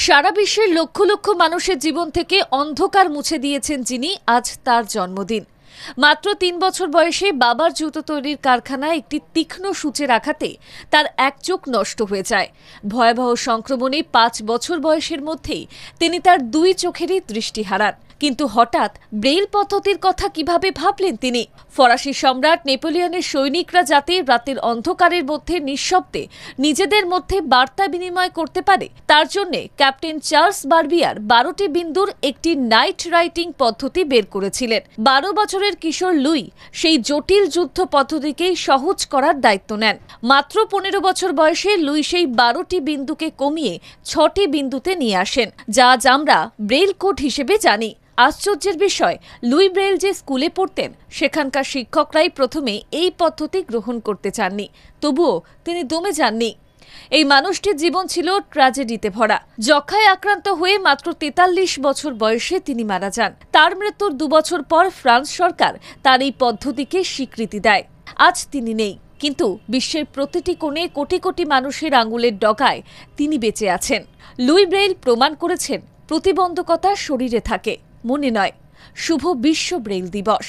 সারা বিশ্বের লক্ষ লক্ষ মানুষের জীবন থেকে অন্ধকার মুছে দিয়েছেন যিনি, আজ তার জন্মদিন। মাত্র ৩ বছর বয়সে বাবার জুতো তৈরির কারখানায় একটি তীক্ষ্ণ সূচের আঘাতে তার এক চোখ নষ্ট হয়ে যায়। ভয়াবহ সংক্রমণে ৫ বছর বয়সের মধ্যেই তিনি তার ২ চোখেরই দৃষ্টি হারান। কিন্তু হঠাৎ ব্রেইল পদ্ধতির কথা কিভাবে ভাবলেন তিনি? ফরাসি সম্রাট নেপোলিয়নের সৈনিকরা যাতে রাতের অন্ধকারের মধ্যে নিঃশব্দে নিজেদের মধ্যে বার্তা বিনিময় করতে পারে, তার জন্য ক্যাপ্টেন চার্লস বারবিয়ার ১২টি বিন্দুর একটি নাইট রাইটিং পদ্ধতি বের করেছিলেন। ১২ বছরের কিশোর লুই সেই জটিল যুদ্ধ পদ্ধতিকেই সহজ করার দায়িত্ব নেন। মাত্র ১৫ বছর বয়সে লুই সেই ১২টি বিন্দুকে কমিয়ে ৬টি বিন্দুতে নিয়ে আসেন, যা আজ আমরা ব্রেইল কোড হিসেবে জানি। আশ্চর্যের বিষয়, লুই ব্রেইল যে স্কুলে পড়তেন সেখানকার শিক্ষকরাই প্রথমে এই পদ্ধতি গ্রহণ করতে চাননি। তবুও তিনি দমে যাননি। এই মানুষটির জীবন ছিল ট্র্যাজেডিতে ভরা। যক্ষ্মায় আক্রান্ত হয়ে মাত্র ৪৩ বছর বয়সে তিনি মারা যান। তার মৃত্যুর ২ বছর পর ফ্রান্স সরকার তার এই পদ্ধতিকে স্বীকৃতি দেয়। আজ তিনি নেই, কিন্তু বিশ্বের প্রতিটি কোণে কোটি কোটি মানুষের আঙুলের ডগায় তিনি বেঁচে আছেন। লুই ব্রেইল প্রমাণ করেছেন প্রতিবন্ধকতা শরীরে থাকে, মনে নয়। শুভ বিশ্ব ব্রেইল দিবস।